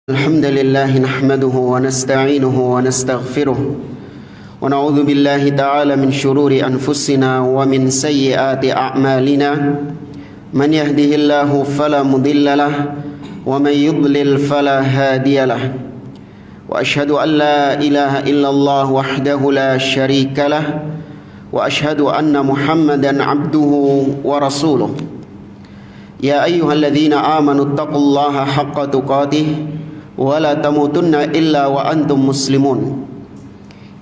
الحمد لله نحمده ونستعينه ونستغفره ونعوذ بالله تعالى من شرور أنفسنا ومن سيئات أعمالنا من يهده الله فلا مضل له ومن يضلل فلا هادي له وأشهد أن لا إله إلا الله وحده لا شريك له وأشهد أن محمدا عبده ورسوله يا أيها الذين آمنوا اتقوا الله حق تقاته ولا تموتن إلا وأنتم مسلمون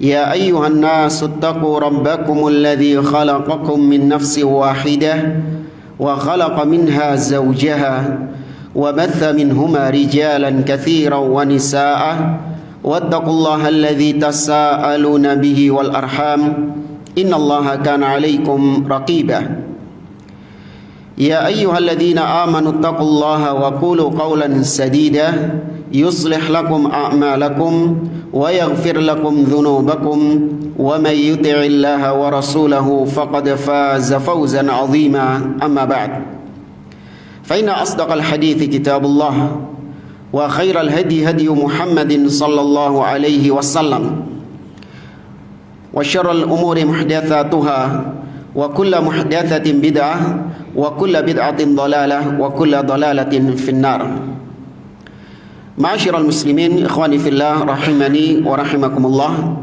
يا أيها الناس اتقوا ربكم الذي خلقكم من نفس واحدة وخلق منها زوجها وبث منهما رجالا كثيرا ونساء واتقوا الله الذي تساءلون به والأرحام إن الله كان عليكم رقيبا يا أيها الذين آمنوا اتقوا الله وقولوا قولا سديدا يصلح لكم أعمالكم ويغفر لكم ذنوبكم ومن يطع الله ورسوله فقد فاز فوزا عظيما أما بعد فإن أصدق الحديث كتاب الله وخير الهدي هدي محمد صلى الله عليه وسلم وشر الأمور محدثاتها وكل محدثة بدعة وكل بدعة ضلالة وكل ضلالة في النار. Ma'asyiral muslimin, ikhwani fillah, rahimani wa rahimakumullah.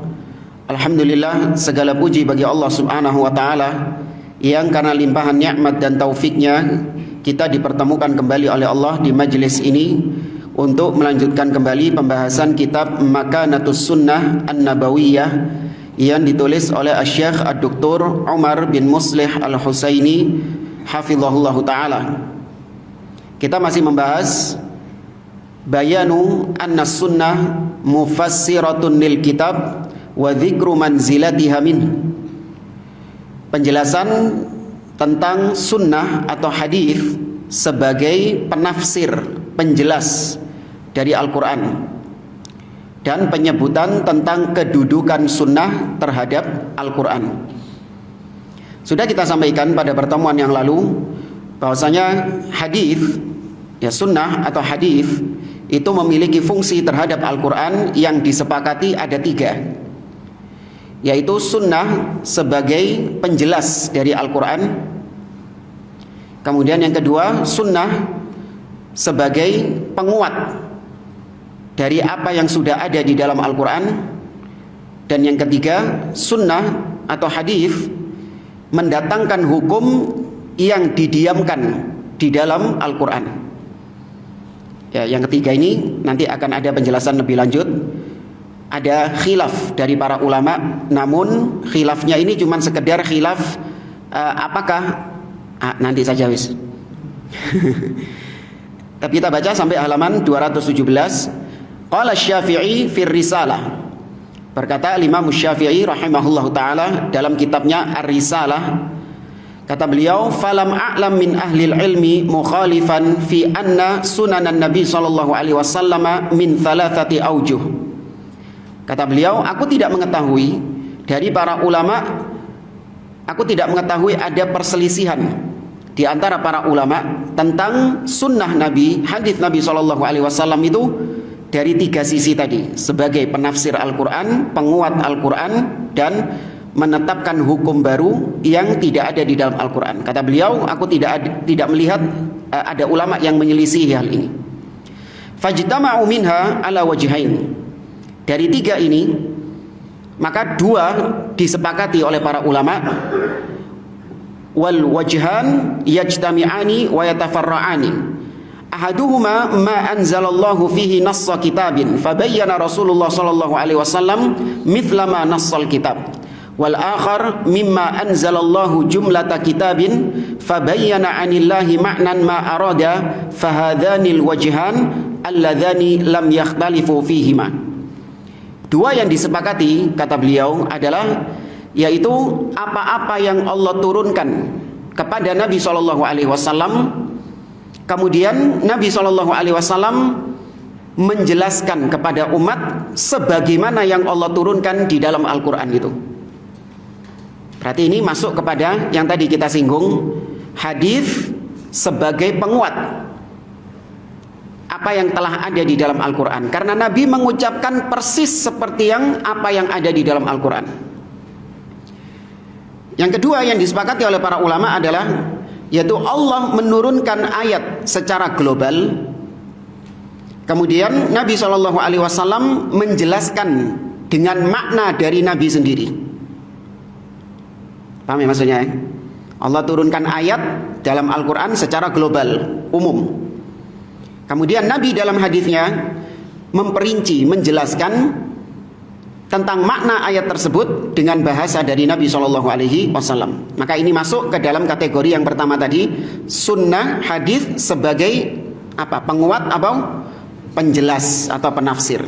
Alhamdulillah, segala puji bagi Allah Subhanahu wa taala yang karena limpahan nikmat dan taufiknya kita dipertemukan kembali oleh Allah di majlis ini untuk melanjutkan kembali pembahasan kitab Makanatus Sunnah An-Nabawiyah yang ditulis oleh Asy-Syaikh Ad-Doktor Umar bin Muslih Al-Husaini hafizahullah ta'ala. Kita masih membahas bayanu anna sunnah mufassiratun lil kitab wa dzikru manzilatiha min. Penjelasan tentang sunnah atau hadis sebagai penafsir, penjelas dari Al-Quran, dan penyebutan tentang kedudukan sunnah terhadap Al-Quran. Sudah kita sampaikan pada pertemuan yang lalu bahwasanya hadis, ya sunnah atau hadis itu memiliki fungsi terhadap Al-Quran yang disepakati ada tiga, yaitu sunnah sebagai penjelas dari Al-Quran, kemudian yang kedua sunnah sebagai penguat dari apa yang sudah ada di dalam Al-Quran, dan yang ketiga sunnah atau hadis mendatangkan hukum yang didiamkan di dalam Al-Quran. Ya, yang ketiga ini nanti akan ada penjelasan lebih lanjut. Ada khilaf dari para ulama, namun khilafnya ini cuma sekedar khilaf apakah nanti saja wis. Tapi kita baca sampai halaman 217. Qala Syafi'i fir Risalah. Berkata Imam Syafi'i rahimahullahu taala dalam kitabnya Ar-Risalah, kata beliau, falam a'lam min ahli ilmi mukhalifan fi anna sunanan Nabi sallallahu alaihi wasallam min thalathati aujuh. Kata beliau, aku tidak mengetahui dari para ulama, aku tidak mengetahui ada perselisihan di antara para ulama tentang sunnah Nabi, hadis Nabi sallallahu alaihi wasallam itu dari tiga sisi tadi, sebagai penafsir Al-Quran, penguat Al-Quran, dan menetapkan hukum baru yang tidak ada di dalam Al-Quran. Kata beliau, aku tidak melihat ada ulama yang menyelisih hal ini. Fajtama'u minha ala wajhain. Dari tiga ini, maka dua disepakati oleh para ulama. Wal wajhan yajtami'ani wa yatafarra'ani. Ahaduhuma ma anzalallahu fihi nassa kitabin fabayyana Rasulullah sallallahu alaihi wasallam mithla ma nassal kitab. Wal akhar mimma anzalallahu jumlata kitabin fabayyana 'anillahi ma'nan ma arada fahadhanil wajhan alladhani lam yakhtalifu fihima. Dua yang disepakati, kata beliau, adalah yaitu apa-apa yang Allah turunkan kepada Nabi sallallahu alaihi wasallam, kemudian Nabi sallallahu alaihi wasallam menjelaskan kepada umat sebagaimana yang Allah turunkan di dalam Al-Quran itu. Berarti ini masuk kepada yang tadi kita singgung, hadis sebagai penguat. apa yang telah ada di dalam Al-Quran, karena Nabi mengucapkan persis seperti apa yang ada di dalam Al-Quran. Yang kedua yang disepakati oleh para ulama adalah yaitu Allah menurunkan ayat secara global, kemudian Nabi SAW menjelaskan dengan makna dari Nabi sendiri. Paham ya maksudnya? Allah turunkan ayat dalam Al-Quran secara global, umum. Kemudian Nabi dalam hadisnya memperinci, menjelaskan tentang makna ayat tersebut dengan bahasa dari Nabi SAW. Maka ini masuk ke dalam kategori yang pertama tadi, sunnah hadis sebagai apa? Penguat atau penjelas atau penafsir.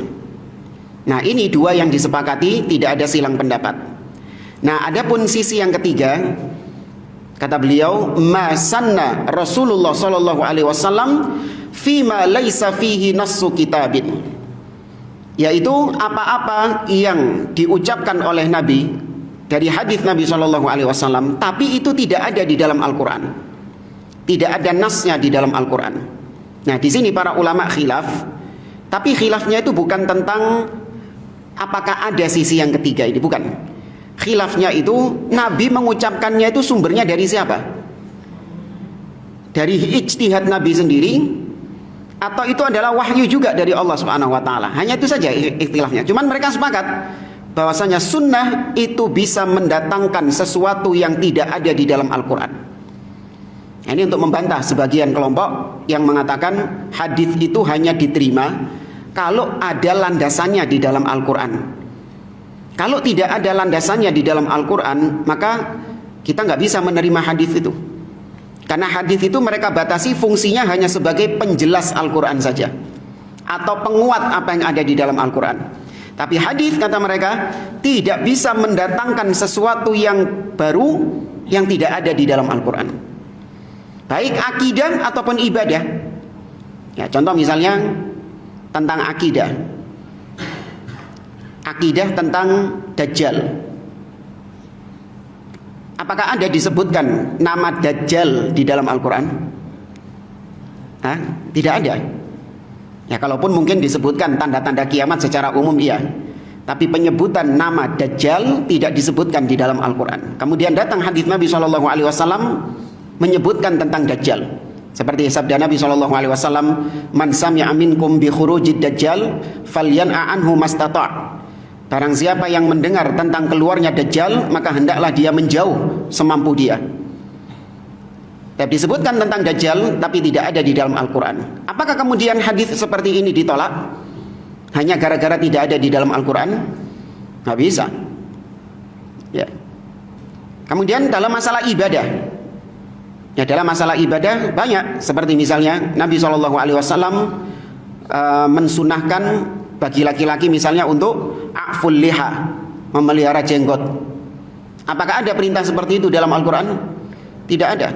Nah, ini dua yang disepakati, tidak ada silang pendapat. Nah, adapun sisi yang ketiga, kata beliau, ma sanna Rasulullah SAW fima laisa fihi nassu kitabin, yaitu apa-apa yang diucapkan oleh Nabi dari hadis Nabi SAW, tapi itu tidak ada di dalam Al-Quran, tidak ada nasnya di dalam Al-Quran. Nah, di sini para ulama khilaf, tapi khilafnya itu bukan tentang apakah ada sisi yang ketiga ini, bukan. Khilafnya itu Nabi mengucapkannya itu sumbernya dari siapa? Dari ijtihad Nabi sendiri, atau itu adalah wahyu juga dari Allah Subhanahu wa taala. Hanya itu saja ikhtilafnya. Cuman mereka sepakat bahwasanya sunnah itu bisa mendatangkan sesuatu yang tidak ada di dalam Al-Qur'an. Ini untuk membantah sebagian kelompok yang mengatakan hadis itu hanya diterima kalau ada landasannya di dalam Al-Qur'an. Kalau tidak ada landasannya di dalam Al-Qur'an, maka kita nggak bisa menerima hadis itu. Karena hadis itu mereka batasi fungsinya hanya sebagai penjelas Al-Quran saja, atau penguat apa yang ada di dalam Al-Quran. Tapi hadis, kata mereka, tidak bisa mendatangkan sesuatu yang baru yang tidak ada di dalam Al-Quran, baik akidah ataupun ibadah. Ya, contoh misalnya tentang akidah, akidah tentang Dajjal. Apakah ada disebutkan nama Dajjal di dalam Al-Quran? Tidak ada. Ya, kalaupun mungkin disebutkan tanda-tanda kiamat secara umum, iya. Tapi penyebutan nama Dajjal tidak disebutkan di dalam Al-Quran. Kemudian datang hadis Nabi SAW menyebutkan tentang Dajjal. Seperti sabda Nabi SAW, man sami'a minkum bi khurujid Dajjal falyan'a anhu mastata'. Barang siapa yang mendengar tentang keluarnya Dajjal, maka hendaklah dia menjauh semampu dia. Tapi disebutkan tentang Dajjal, tapi tidak ada di dalam Al-Quran. Apakah kemudian hadis seperti ini ditolak hanya gara-gara tidak ada di dalam Al-Quran? Nggak bisa. Ya. Kemudian dalam masalah ibadah, ya, dalam masalah ibadah banyak. Seperti misalnya Nabi SAW mensunahkan bagi laki-laki misalnya untuk a'ful liha, memelihara jenggot. Apakah ada perintah seperti itu dalam Al-Quran? Tidak ada.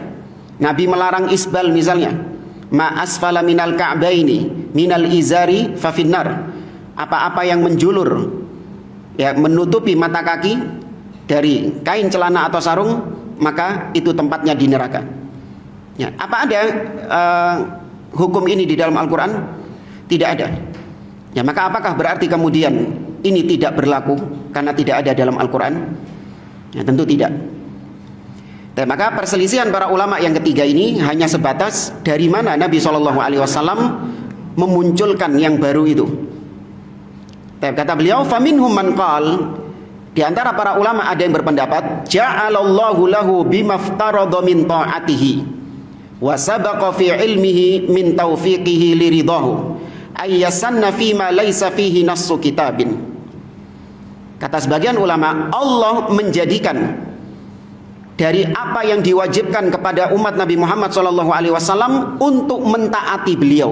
Nabi melarang isbal misalnya, ma asfala minal ka'baini minal izari fafinnar. Apa-apa yang menjulur, ya, menutupi mata kaki dari kain celana atau sarung, maka itu tempatnya di neraka. Ya, apa ada hukum ini di dalam Al-Quran? Tidak ada. Ya, maka apakah berarti kemudian ini tidak berlaku karena tidak ada dalam Al-Quran? Ya, tentu tidak. Dan maka perselisihan para ulama yang ketiga ini hanya sebatas dari mana Nabi SAW memunculkan yang baru itu. Kata beliau, faminhum man qal, di antara para ulama ada yang berpendapat, ja'alallahu lahu bimaftarada min ta'atihi wa sabaqa fi ilmihi min taufiqihi liridahu ayyasanna fima laisa fihi nassu kitabin. Kata sebagian ulama, Allah menjadikan dari apa yang diwajibkan kepada umat Nabi Muhammad SAW untuk mentaati beliau.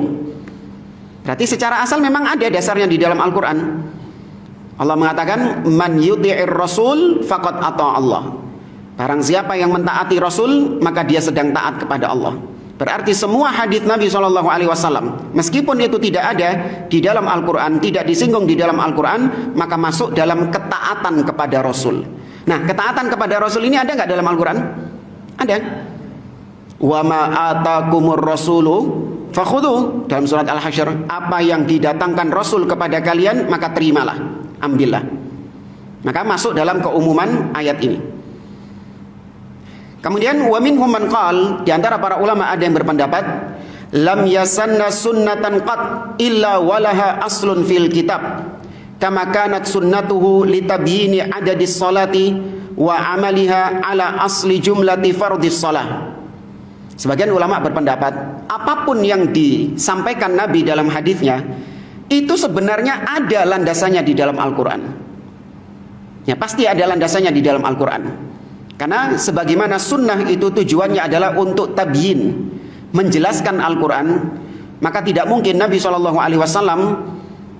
Berarti secara asal memang ada dasarnya di dalam Al-Quran. Allah mengatakan, man yuti'ir rasul faqad ata Allah. Barang siapa yang mentaati Rasul, maka dia sedang taat kepada Allah. Berarti semua hadis Nabi SAW, meskipun itu tidak ada di dalam Al-Quran, tidak disinggung di dalam Al-Quran, maka masuk dalam ketaatan kepada Rasul. Nah, ketaatan kepada Rasul ini ada nggak dalam Al-Quran? Ada. Wa ma atakumur rasulu Fakhudhu dalam surat Al-Hasyr, apa yang didatangkan Rasul kepada kalian maka terimalah, ambillah. Maka masuk dalam keumuman ayat ini. Kemudian wa minhum man qala, di antara para ulama ada yang berpendapat lam yasanna sunnatan qat illa walaha aslun fil kitab kama kanat sunnatuhu litabyini adadis salati wa amaliha ala asli jumlati fardhis salah. Sebagian ulama berpendapat apapun yang disampaikan Nabi dalam hadisnya itu sebenarnya ada landasannya di dalam Al-Quran. Ya, pasti ada landasannya di dalam Al-Quran. Karena sebagaimana sunnah itu tujuannya adalah untuk tabyin, menjelaskan Al-Quran, maka tidak mungkin Nabi SAW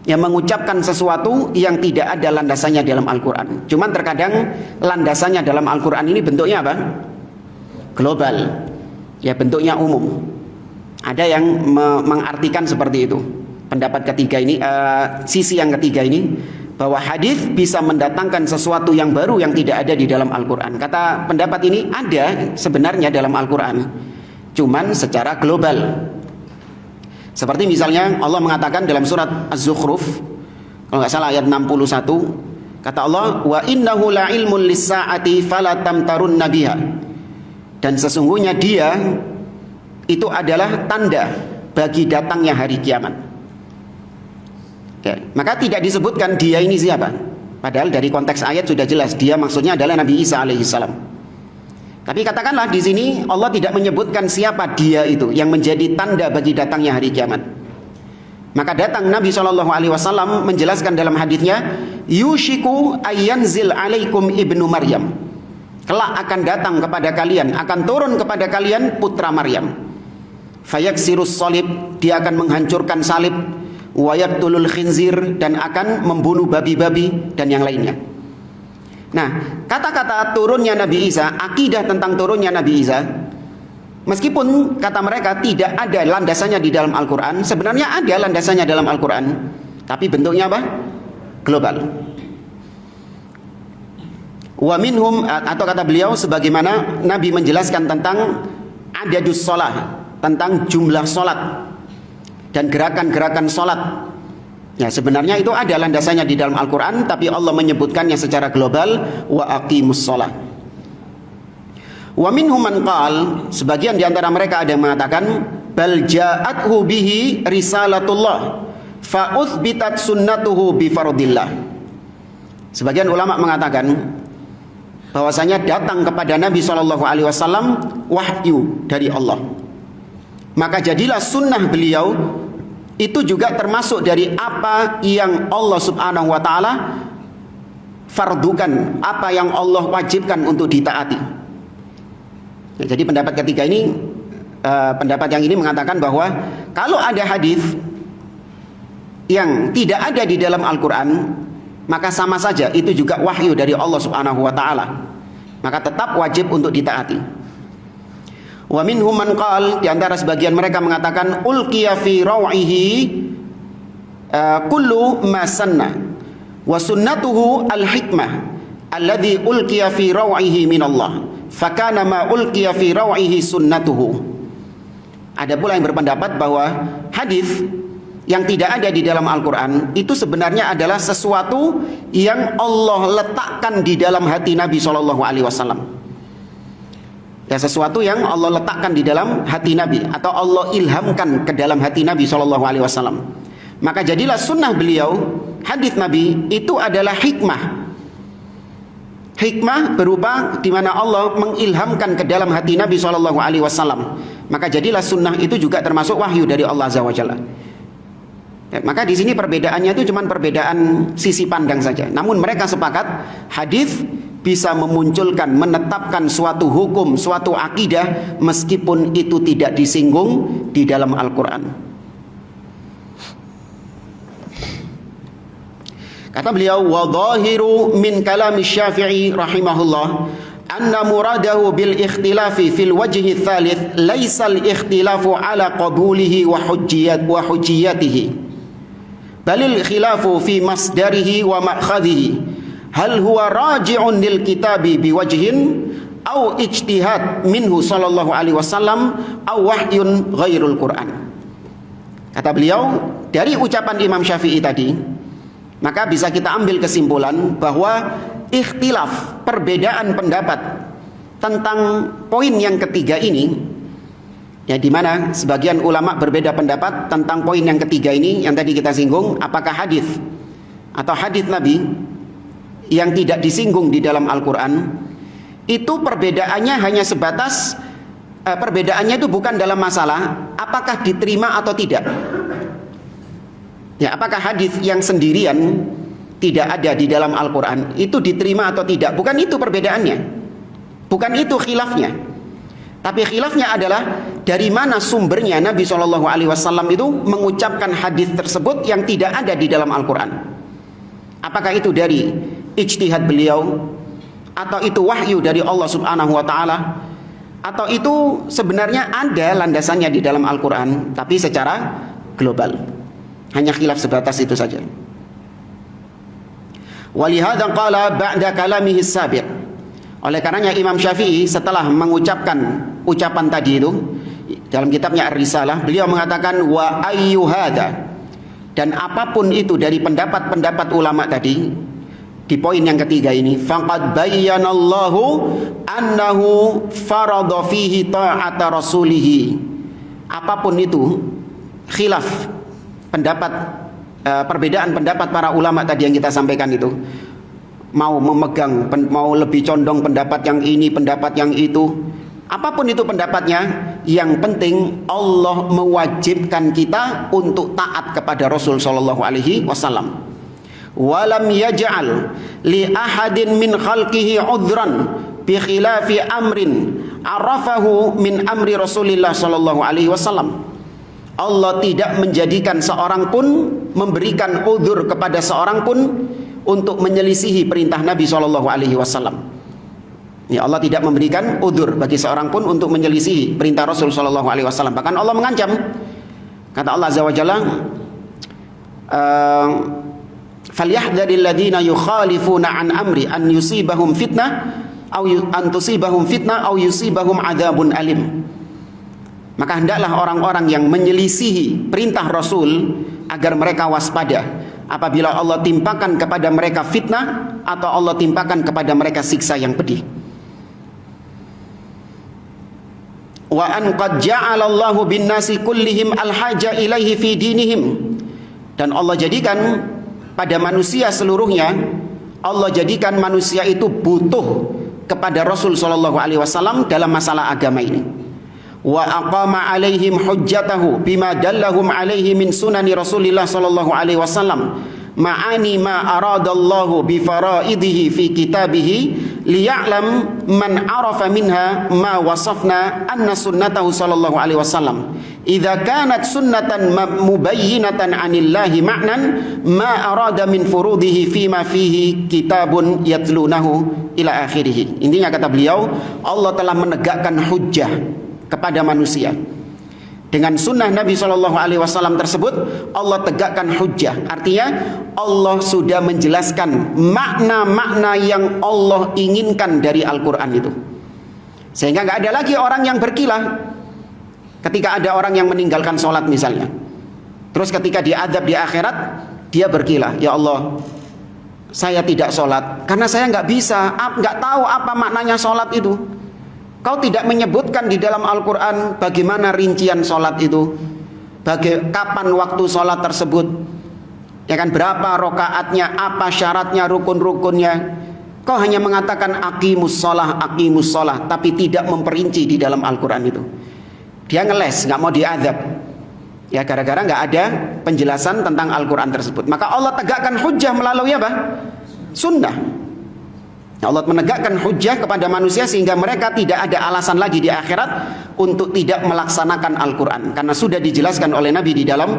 yang mengucapkan sesuatu yang tidak ada landasannya dalam Al-Quran. Cuman terkadang landasannya dalam Al-Quran ini bentuknya apa? Global. Ya, bentuknya umum. Ada yang mengartikan seperti itu. Pendapat ketiga ini, sisi yang ketiga ini, bahwa hadis bisa mendatangkan sesuatu yang baru yang tidak ada di dalam Al-Quran. Kata pendapat ini ada sebenarnya dalam Al-Quran, cuman secara global. Seperti misalnya Allah mengatakan dalam surat Az-Zukhruf, kalau nggak salah ayat 61, kata Allah, wa innahu la ilmun lis-sa'ati fala tamtarunna biha. Dan sesungguhnya dia itu adalah tanda bagi datangnya hari kiamat. Oke, maka tidak disebutkan dia ini siapa. Padahal dari konteks ayat sudah jelas dia maksudnya adalah Nabi Isa alaihissalam. Tapi katakanlah di sini Allah tidak menyebutkan siapa dia itu yang menjadi tanda bagi datangnya hari kiamat. Maka datang Nabi SAW menjelaskan dalam hadisnya, yushiku ayyanzil alaikum ibnu Maryam. Kelak akan datang kepada kalian, akan turun kepada kalian putra Maryam. Fayaksirus salib, dia akan menghancurkan salib. Wayaktulul khinzir, dan akan membunuh babi-babi dan yang lainnya. Nah, kata-kata turunnya Nabi Isa, akidah tentang turunnya Nabi Isa, meskipun kata mereka tidak ada landasannya di dalam Al-Quran, sebenarnya ada landasannya dalam Al-Quran, tapi bentuknya apa? Global. Wa minhum, atau kata beliau sebagaimana Nabi menjelaskan tentang adadus sholah, tentang jumlah sholat dan gerakan-gerakan sholat. Ya, sebenarnya itu ada landasannya di dalam Al-Quran, tapi Allah menyebutkannya secara global, wa aqimus sholah. Wa minhum man qal, sebagian di antara mereka ada yang mengatakan bal ja'athu bihi risalatullah fa uthbitat sunnatuhu bi fardillah. Sebagian ulama mengatakan bahwasanya datang kepada Nabi SAW wahyu dari Allah. Maka jadilah sunnah beliau itu juga termasuk dari apa yang Allah Subhanahu wa ta'ala fardukan, apa yang Allah wajibkan untuk ditaati. Ya, jadi pendapat ketiga ini, pendapat yang ini mengatakan bahwa kalau ada hadis yang tidak ada di dalam Al-Quran, maka sama saja itu juga wahyu dari Allah Subhanahu wa ta'ala, maka tetap wajib untuk ditaati. Wa minhum man qal, di antara sebagian mereka mengatakan ulqiya fi raw'ihi kullu ma sanna wa sunnatuhu al-hikmah alladhi ulqiya fi raw'ihi min Allah fakana ma ulqiya fi raw'ihi sunnatuhu. Ada pula yang berpendapat bahwa hadis yang tidak ada di dalam Al-Quran itu sebenarnya adalah sesuatu yang Allah letakkan di dalam hati Nabi SAW. Ya, sesuatu yang Allah letakkan di dalam hati Nabi, atau Allah ilhamkan ke dalam hati Nabi SAW. Maka jadilah sunnah beliau, hadis Nabi itu adalah hikmah. Hikmah berupa di mana Allah mengilhamkan ke dalam hati Nabi SAW. Maka jadilah sunnah itu juga termasuk wahyu dari Allah Azza wa Jalla. Ya, maka di sini perbedaannya itu cuma perbedaan sisi pandang saja. Namun mereka sepakat hadis bisa memunculkan, menetapkan suatu hukum, suatu akidah meskipun itu tidak disinggung di dalam Al-Quran. Kata beliau, wa dhahiru min kalami Syafi'i rahimahullah anna muradahu bil ikhtilafi fil wajhi thalith laisa al ikhtilafu ala qabulihi wa hujjiyatihi balil khilafu fi masdarihi wa ma'khadhihi hal huwa raji'un lil kitabi biwajhin au ijtihad minhu sallallahu alaihi wasallam au wahyun ghairul Quran. Kata beliau, dari ucapan Imam Syafi'i tadi, maka bisa kita ambil kesimpulan bahwa ikhtilaf, perbedaan pendapat tentang poin yang ketiga ini, ya, di mana sebagian ulama berbeda pendapat tentang poin yang ketiga ini yang tadi kita singgung, apakah hadis atau hadis Nabi yang tidak disinggung di dalam Al-Quran, itu perbedaannya hanya sebatas perbedaannya itu bukan dalam masalah apakah diterima atau tidak. Ya, apakah hadis yang sendirian tidak ada di dalam Al-Quran itu diterima atau tidak? Bukan itu perbedaannya, bukan itu khilafnya. Tapi khilafnya adalah dari mana sumbernya Nabi SAW itu mengucapkan hadis tersebut yang tidak ada di dalam Al-Quran. Apakah itu dari ijtihad beliau, atau itu wahyu dari Allah Subhanahu wa Ta'ala, atau itu sebenarnya ada landasannya di dalam Al-Quran tapi secara global, hanya khilaf sebatas itu saja. Walihada qala ba'da kalamihi sabiq, oleh karenanya Imam Syafi'i setelah mengucapkan ucapan tadi itu dalam kitabnya Ar-Risalah, beliau mengatakan wa ayyuhada, dan apapun itu dari pendapat-pendapat ulama tadi di poin yang ketiga ini, faqad bayyanallahu annahu farada fihi ta'ata rasulih. Apapun itu khilaf pendapat, perbedaan pendapat para ulama tadi yang kita sampaikan itu, mau memegang, mau lebih condong pendapat yang ini, pendapat yang itu, apapun itu pendapatnya, yang penting Allah mewajibkan kita untuk taat kepada Rasul sallallahu alaihi wasallam. Walam yaj'al li ahadin min khalqihi udhran bi khilafi amrin arafahu min amri Rasulillah sallallahu alaihi wasallam. Allah tidak menjadikan seorang pun, memberikan udzur kepada seorang pun untuk menyelisihi perintah Nabi sallallahu alaihi wasallam. Ya, Allah tidak memberikan udzur bagi seorang pun untuk menyelisihi perintah Rasul sallallahu alaihi wasallam. Bahkan Allah mengancam. Kata Allah azza wa jalla, falyahdharil ladzina yukhalifuna an amri an yusibahum fitnah aw an tusibahum fitnah aw yusibahum adzabun alim. Maka hendaklah orang-orang yang menyelisihi perintah Rasul agar mereka waspada apabila Allah timpakan kepada mereka fitnah atau Allah timpakan kepada mereka siksa yang pedih. Wa an qad ja'alallahu bin nasi kullihim al-haja ilaihi fi dinihim, dan Allah jadikan pada manusia seluruhnya, Allah jadikan manusia itu butuh kepada Rasul sallallahu alaihi wasallam dalam masalah agama ini. Wa aqama alaihim hujjatahu bima dallahum alaihi min sunani Rasulillah sallallahu alaihi wasallam ma'ani ma aradallahu bi faraidihi fi kitabihi liya'lam man arafa minha ma wasafna anna sunnatahu sallallahu alaihi wasallam idza kanat sunnatan mubayyinatan anillahi ma'nan ma arada min furudihi fima fihi kitabun yatlunahu ila akhirih. Intinya kata beliau, Allah telah menegakkan hujjah kepada manusia dengan sunnah Nabi SAW tersebut. Allah tegakkan hujjah, artinya Allah sudah menjelaskan makna-makna yang Allah inginkan dari Al-Quran itu, sehingga nggak ada lagi orang yang berkilah. Ketika ada orang yang meninggalkan sholat misalnya, terus ketika diazab di akhirat dia berkilah, ya Allah, saya tidak sholat karena saya nggak bisa, nggak tahu apa maknanya sholat itu. Kau tidak menyebutkan di dalam Al-Quran bagaimana rincian sholat itu, kapan waktu sholat tersebut, ya kan, berapa rokaatnya, apa syaratnya, rukun-rukunnya. Kau hanya mengatakan aqimus sholah, tapi tidak memperinci di dalam Al-Quran itu. Dia ngeles, nggak mau diazab, ya gara-gara nggak ada penjelasan tentang Al-Quran tersebut. Maka Allah tegakkan hujjah melalui apa? Sunnah. Allah menegakkan hujjah kepada manusia sehingga mereka tidak ada alasan lagi di akhirat untuk tidak melaksanakan Al-Quran, karena sudah dijelaskan oleh Nabi di dalam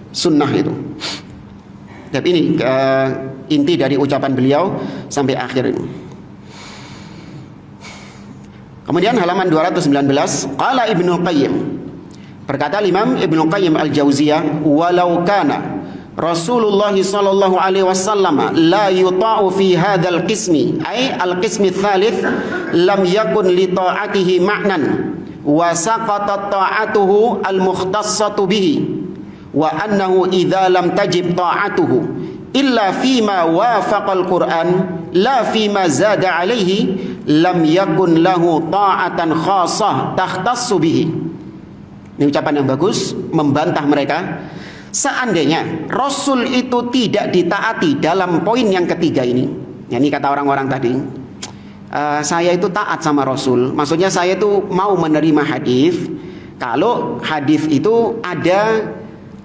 sunnah itu. Dan ini inti dari ucapan beliau sampai akhir ini. Kemudian halaman 219, qala Ibnu Qayyim, berkata Imam Ibnu Qayyim Al-Jauziyah, walau kana Rasulullah sallallahu alaihi wasallam la yuta'u fi hadzal qismi, ay al-qismi tsalits, lam yakun li ta'atihi ma'nan wa saqatat ta'atuhu al-mukhtassatu bihi wa annahu idza lam tajib ta'atuhu illa fima wafaqal Qur'an la fima zada alaihi lam yakun lahu ta'atan khassah takhtassu bihi. Ini ucapan yang bagus membantah mereka. Seandainya Rasul itu tidak ditaati dalam poin yang ketiga ini, ya, ini kata orang-orang tadi, saya itu taat sama Rasul, maksudnya saya itu mau menerima hadis kalau hadis itu ada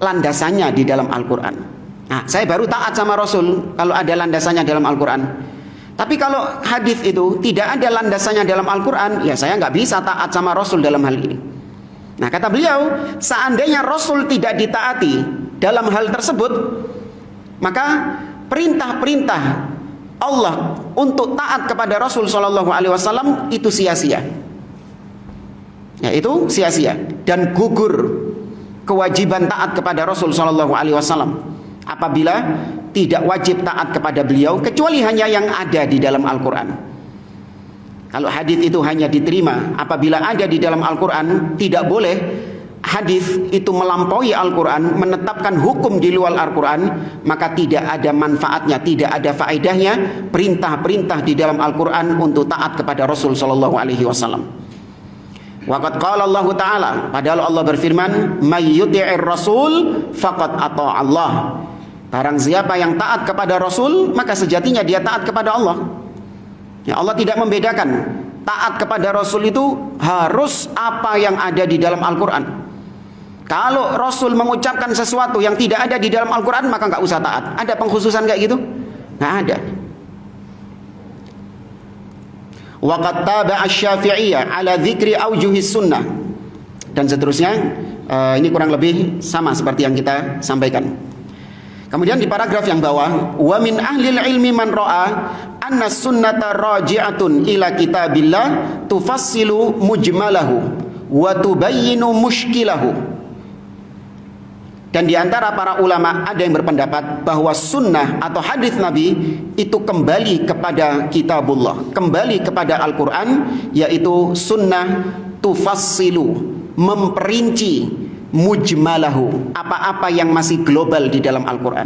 landasannya di dalam Al-Quran. Nah, saya baru taat sama Rasul kalau ada landasannya dalam Al-Quran. Tapi kalau hadis itu tidak ada landasannya dalam Al-Quran, ya saya nggak bisa taat sama Rasul dalam hal ini. Nah, kata beliau, seandainya Rasul tidak ditaati dalam hal tersebut, maka perintah-perintah Allah untuk taat kepada Rasul Shallallahu Alaihi Wasallam itu sia-sia. Ya, itu sia-sia dan gugur kewajiban taat kepada Rasul Shallallahu Alaihi Wasallam apabila tidak wajib taat kepada beliau kecuali hanya yang ada di dalam Al-Quran. Kalau hadis itu hanya diterima apabila ada di dalam Al-Quran, tidak boleh hadis itu melampaui Al-Quran, menetapkan hukum di luar Al-Quran, maka tidak ada manfaatnya, tidak ada faedahnya perintah-perintah di dalam Al-Quran untuk taat kepada Rasul Shallallahu Alaihi Wasallam. Waqad qala Allah Ta'ala, padahal Allah berfirman, may yuti'ir rasul faqad ata Allah. Barang siapa yang taat kepada Rasul, maka sejatinya dia taat kepada Allah. Ya, Allah tidak membedakan taat kepada Rasul itu harus apa yang ada di dalam Al-Quran. Kalau Rasul mengucapkan sesuatu yang tidak ada di dalam Al-Quran, maka nggak usah taat. Ada pengkhususan kayak gitu? Nggak ada. Waqad taba'a asy-Syafi'iyyah ala dzikri aujuhis sunnah, dan seterusnya. Ini kurang lebih sama seperti yang kita sampaikan. Kemudian di paragraf yang bawah, wa min ahlil ilmi man ra'a anna sunnata raji'atun ila kitabillah tufassilu mujmalahu wa tubayyinu mushkilahu. Dan di antara para ulama ada yang berpendapat bahwa sunnah atau hadis Nabi itu kembali kepada kitabullah, kembali kepada Al-Quran, yaitu sunnah tufassilu, memperinci mujmalahu, apa-apa yang masih global di dalam Al-Quran,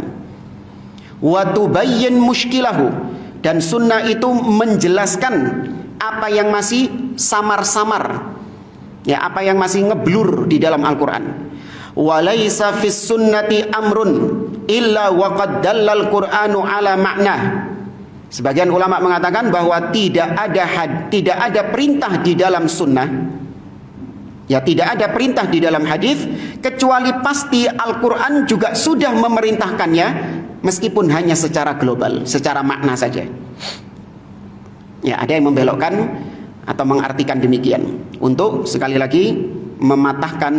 wa tubayyin mushkilahu, dan sunnah itu menjelaskan apa yang masih samar-samar, ya, apa yang masih ngeblur di dalam Al-Quran. Walaysa fis sunnati amrun illa waqad dallal Qur'anu ala makna. Sebagian ulama mengatakan bahwa tidak ada perintah di dalam sunnah, ya, tidak ada perintah di dalam hadis kecuali pasti Al-Quran juga sudah memerintahkannya, meskipun hanya secara global, secara makna saja. Ya, ada yang membelokkan atau mengartikan demikian untuk sekali lagi mematahkan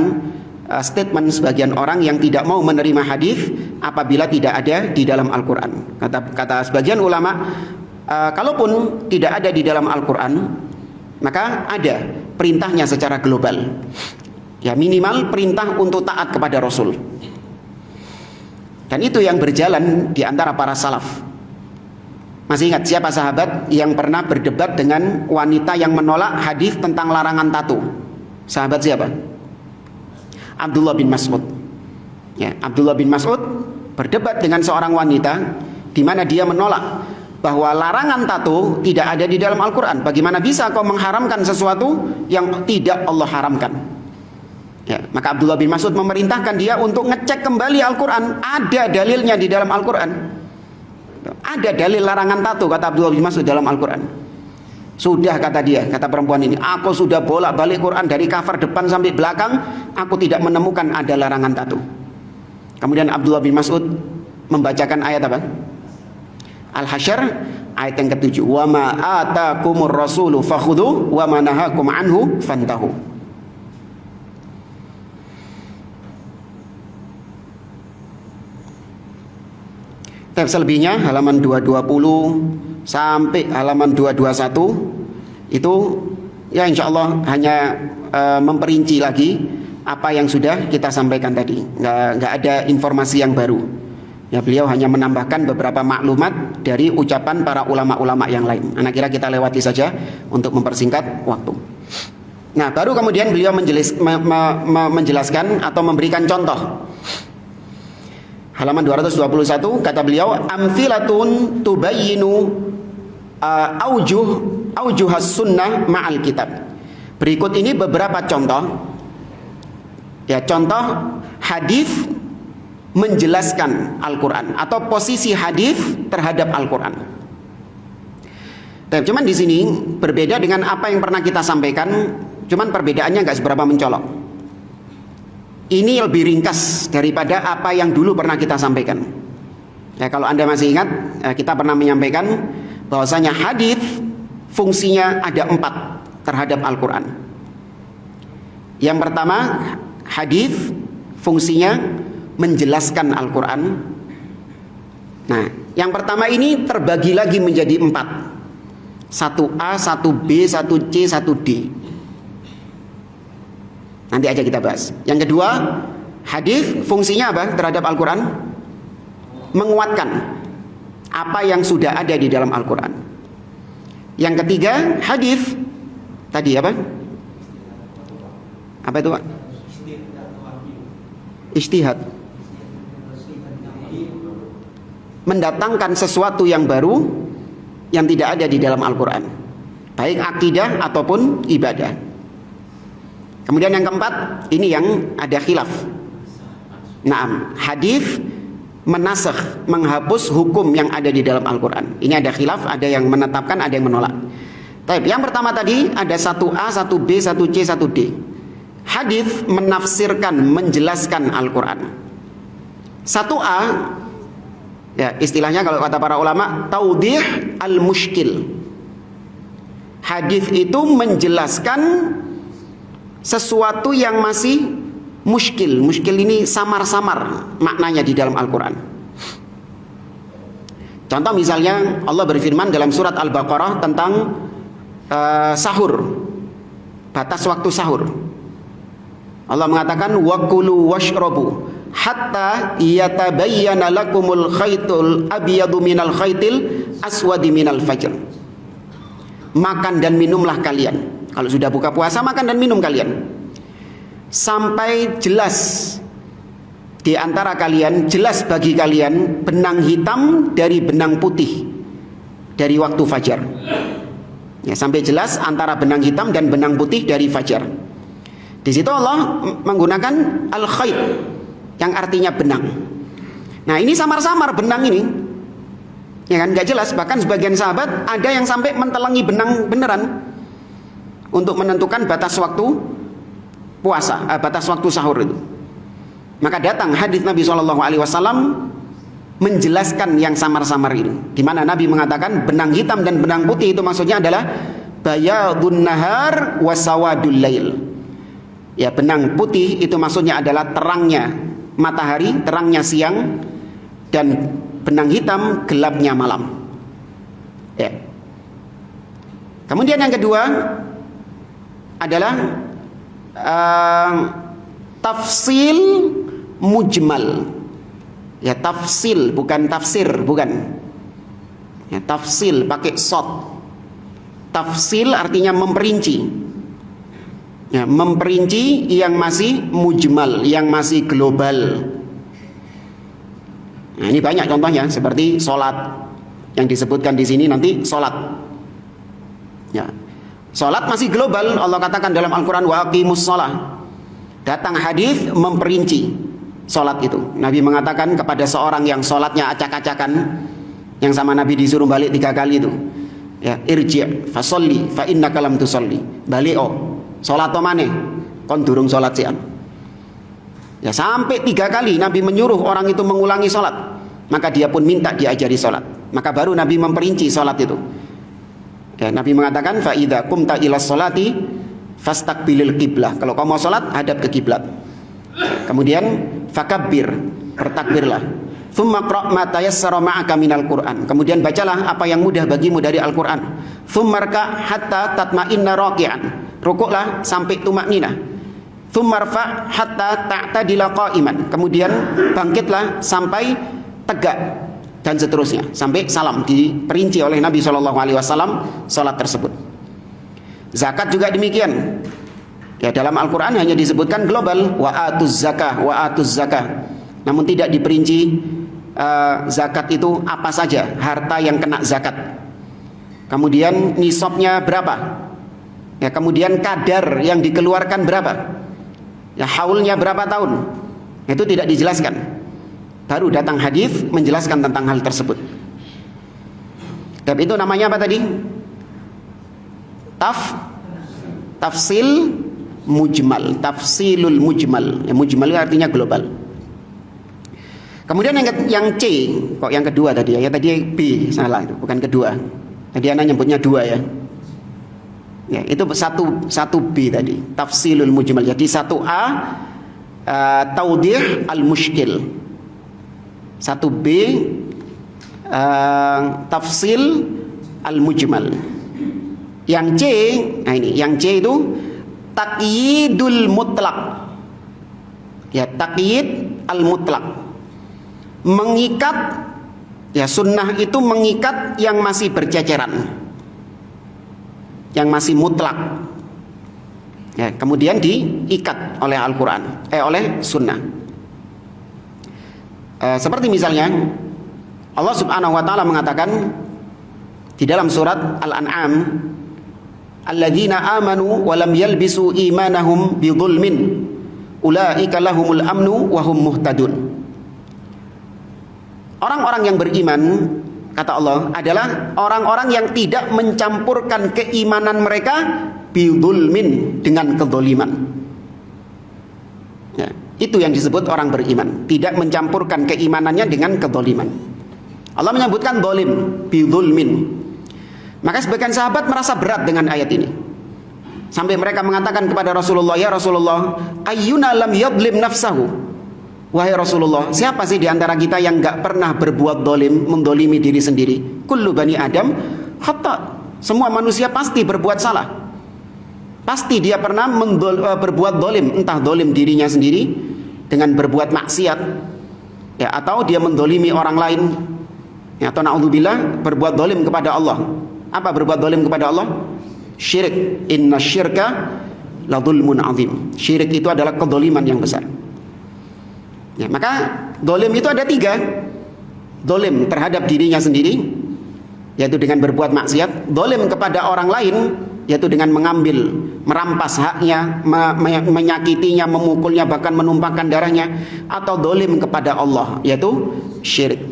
statement sebagian orang yang tidak mau menerima hadis apabila tidak ada di dalam Al-Quran. Kata sebagian ulama, kalaupun tidak ada di dalam Al-Quran, maka ada perintahnya secara global. Ya, minimal perintah untuk taat kepada Rasul. Dan itu yang berjalan di antara para salaf. Masih ingat siapa sahabat yang pernah berdebat dengan wanita yang menolak hadis tentang larangan tato? Sahabat siapa? Abdullah bin Mas'ud. Ya, Abdullah bin Mas'ud berdebat dengan seorang wanita di mana dia menolak bahwa larangan tato tidak ada di dalam Al-Quran. Bagaimana bisa kau mengharamkan sesuatu yang tidak Allah haramkan? Ya, maka Abdullah bin Mas'ud memerintahkan dia untuk ngecek kembali Al-Quran. Ada dalilnya di dalam Al-Quran. Ada dalil larangan tato, kata Abdullah bin Mas'ud, dalam Al-Quran. Sudah, kata dia, kata perempuan ini, aku sudah bolak-balik Quran dari cover depan sampai belakang, aku tidak menemukan ada larangan tato. Kemudian Abdullah bin Mas'ud membacakan ayat apa? Al-Hasyr ayat yang ke-7. Wa ma atakumur rasulu fakhudhu wa ma nahakum anhu fantahu. Selebihnya halaman 220 sampai halaman 221 itu ya insya Allah hanya memperinci lagi apa yang sudah kita sampaikan tadi. Nggak ada informasi yang baru. Ya, beliau hanya menambahkan beberapa maklumat dari ucapan para ulama-ulama yang lain. Anak kira kita lewati saja untuk mempersingkat waktu. Nah, baru kemudian beliau menjelaskan atau memberikan contoh halaman 221, kata beliau, amfilatun tubayyinu aujuhas sunnah ma'al kitab. Berikut ini beberapa contoh, ya, contoh hadis menjelaskan Al-Quran atau posisi hadis terhadap Al-Quran. Cuman di sini berbeda dengan apa yang pernah kita sampaikan, cuman perbedaannya nggak seberapa mencolok. Ini lebih ringkas daripada apa yang dulu pernah kita sampaikan. Ya, kalau Anda masih ingat, kita pernah menyampaikan bahwasanya hadis fungsinya ada 4 terhadap Al-Quran. Yang pertama, hadis fungsinya menjelaskan Al-Quran. Nah, yang pertama ini terbagi lagi menjadi 4. 1A, 1B, 1C, 1D. Nanti aja kita bahas. Yang kedua, hadis fungsinya apa terhadap Al-Quran? Menguatkan apa yang sudah ada di dalam Al-Quran. Yang ketiga, hadis tadi apa? Apa itu, Pak? Ijtihad. Mendatangkan sesuatu yang baru yang tidak ada di dalam Al-Quran, baik akidah ataupun ibadah. Kemudian yang keempat, ini yang ada khilaf. Naam, hadis menasakh, menghapus hukum yang ada di dalam Al-Quran. Ini ada khilaf, ada yang menetapkan, ada yang menolak. Tapi yang pertama tadi ada 1A, 1B, 1C, 1D. Hadis menafsirkan, menjelaskan Al-Quran. 1A, ya, istilahnya kalau kata para ulama, taudih al-mushkil. Hadis itu menjelaskan sesuatu yang masih muskil. Muskil ini samar-samar maknanya di dalam Al-Quran. Contoh misalnya Allah berfirman dalam surat Al-Baqarah tentang sahur, batas waktu sahur. Allah mengatakan wakulu washrabu hatta yatabayyana lakumul khaytul abyadu minal khaytil aswadi minal fajr. Makan dan minumlah kalian. Kalau sudah buka puasa, makan dan minum kalian sampai jelas di antara kalian, jelas bagi kalian benang hitam dari benang putih dari waktu fajar. Ya, sampai jelas antara benang hitam dan benang putih dari fajar. Di situ Allah menggunakan al-khayt yang artinya benang. Nah, ini samar-samar benang ini, ya kan, nggak jelas. Bahkan sebagian sahabat ada yang sampai mentelangi benang beneran untuk menentukan batas waktu puasa, batas waktu sahur itu. Maka datang hadis Nabi SAW menjelaskan yang samar-samar ini, di mana Nabi mengatakan benang hitam dan benang putih itu maksudnya adalah bayadun nahar wasawadul lail. Ya, benang putih itu maksudnya adalah terangnya matahari, terangnya siang, dan benang hitam gelapnya malam. Ya. Kemudian yang kedua adalah tafsil mujmal. Ya, tafsil bukan tafsir, bukan. Ya, tafsil pakai shad. Tafsil artinya memperinci. Ya, memperinci yang masih mujmal, yang masih global. Nah, ini banyak contohnya seperti sholat yang disebutkan di sini nanti sholat. Ya, sholat masih global. Allah katakan dalam Al-Quran wa aqimus sholah. Datang hadis memperinci sholat itu. Nabi mengatakan kepada seorang yang sholatnya acak-acakan, yang sama Nabi disuruh balik 3 kali itu, ya, irji' fasolli fa innaka lam tusolli. Balik sholat mana? Kon durung sholat sian. Ya, sampai 3 kali Nabi menyuruh orang itu mengulangi sholat. Maka dia pun minta diajari sholat. Maka baru Nabi memperinci sholat itu. Ya, Nabi mengatakan fa idza qumta ila sholati fastaqbilil qiblah. Kalau kau mau sholat, hadap ke kiblat. Kemudian fakabbir, bertakbirlah. Tsumma qra' ma tayassara ma'aka minal Qur'an. Kemudian bacalah apa yang mudah bagimu dari Al-Qur'an. Tsumma rka' hatta tatma'inna raqi'an. Rukuklah sampai tumakninah. Tsumma rfa' hatta ta'tadila qa'iman. Kemudian bangkitlah sampai tegak dan seterusnya sampai salam. Diperinci oleh Nabi SAW salat tersebut. Zakat juga demikian. Ya, dalam Al-Quran hanya disebutkan global, wa atuz zakah, wa atuz zakah. namun tidak diperinci zakat itu apa saja harta yang kena zakat. Kemudian nisabnya berapa? Ya, kemudian kadar yang dikeluarkan berapa? Ya, haulnya berapa tahun? Itu tidak dijelaskan. Baru datang hadis menjelaskan tentang hal tersebut. Tapi itu namanya apa tadi? Tafsil mujmal, tafsilul mujmal. Ya, mujmal artinya global. Kemudian yang C, kok yang kedua tadi ya? Ya tadi B, salah itu, bukan kedua. Tadi anak nyebutnya dua ya. Ya, itu satu B tadi, tafsilul mujmal. Jadi 1A taudih al-mushkil. 1B tafsil al-mujmal. Yang C, nah ini, yang C itu taqyidul mutlak. Ya, taqyid al-mutlak. Mengikat, ya sunnah itu mengikat yang masih berceceran, yang masih mutlak, ya, kemudian diikat oleh Al-Quran, oleh sunnah. Seperti misalnya Allah subhanahu wa ta'ala mengatakan di dalam surat Al-An'am, alladzina amanu wa lam yalbisu imanahum bidzulmin ulaika lahumul amnu wa hum muhtadun. Orang-orang yang beriman, kata Allah, adalah orang-orang yang tidak mencampurkan keimanan mereka bidzulmin, dengan kezaliman. Ya, itu yang disebut orang beriman, tidak mencampurkan keimanannya dengan kezaliman. Allah menyebutkan zalim, bidzulmin. Maka sebagian sahabat merasa berat dengan ayat ini, sampai mereka mengatakan kepada Rasulullah, ya Rasulullah, ayyuna lam yadlim nafsahu. Wahai Rasulullah, siapa sih di antara kita yang gak pernah berbuat dolim, mendolimi diri sendiri? Kullu bani Adam khata. Semua manusia pasti berbuat salah. Pasti dia pernah berbuat dolim, entah dolim dirinya sendiri dengan berbuat maksiat, ya, atau dia mendolimi orang lain, ya, atau na'udzubillah berbuat dolim kepada Allah. Apa berbuat dolim kepada Allah? Syirik. Inna syirka la dzulmun azim. Syirik itu adalah kedoliman yang besar. Ya, maka dolim itu ada 3. Dolim terhadap dirinya sendiri, yaitu dengan berbuat maksiat. Dolim kepada orang lain, yaitu dengan mengambil, merampas haknya, menyakitinya, memukulnya, bahkan menumpahkan darahnya. Atau dolim kepada Allah, yaitu syirik.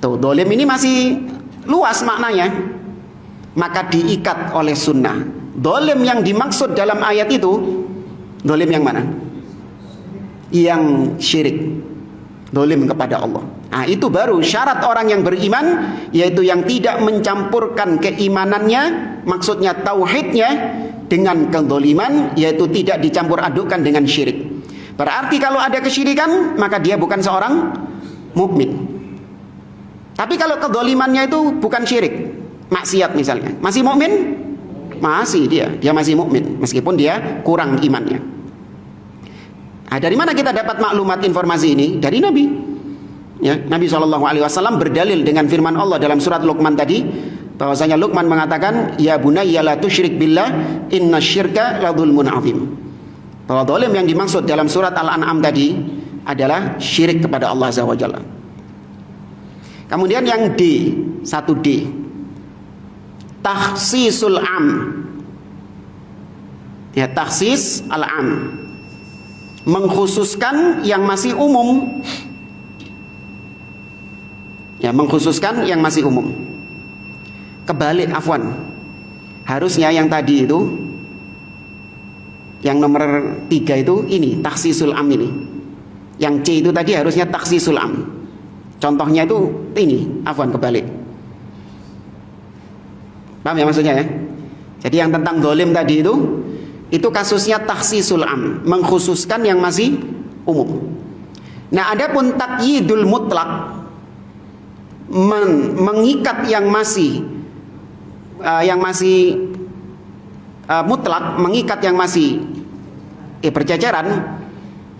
Tuh, dolim ini masih luas maknanya, maka diikat oleh sunnah. Dolim yang dimaksud dalam ayat itu, dolim yang mana? Yang syirik, dolim kepada Allah. Nah, itu baru syarat orang yang beriman, yaitu yang tidak mencampurkan keimanannya, maksudnya tauhidnya, dengan kedoliman, yaitu tidak dicampur adukkan dengan syirik. Berarti kalau ada kesyirikan, maka dia bukan seorang mukmin. Tapi kalau kedolimannya itu bukan syirik, maksiat misalnya, masih mukmin? Masih, dia masih mukmin meskipun dia kurang imannya. Nah, dari mana kita dapat maklumat informasi ini? Dari Nabi. Ya, Nabi SAW berdalil dengan firman Allah dalam surat Luqman tadi, bahwasanya Luqman mengatakan, ya bunayya la tusyrik billah inna syirka la dzulmun azim. Bahwa zalim yang dimaksud dalam surat Al-An'am tadi adalah syirik kepada Allah Azza wa Jalla. Kemudian yang D, 1D, takhsisul am. Ya, takhsis al-am, mengkhususkan yang masih umum. Ya, mengkhususkan yang masih umum. Kebalik, afwan. Harusnya yang tadi itu, yang nomor 3 itu, ini takhsisul am ini. Yang C itu tadi harusnya takhsisul am. Contohnya itu ini, afwan, kebalik. Paham ya maksudnya ya? Jadi yang tentang zalim tadi itu kasusnya takhsisul am, mengkhususkan yang masih umum. Nah, adapun taqyidul mutlak, mengikat yang masih mutlak, mengikat yang masih berceceran.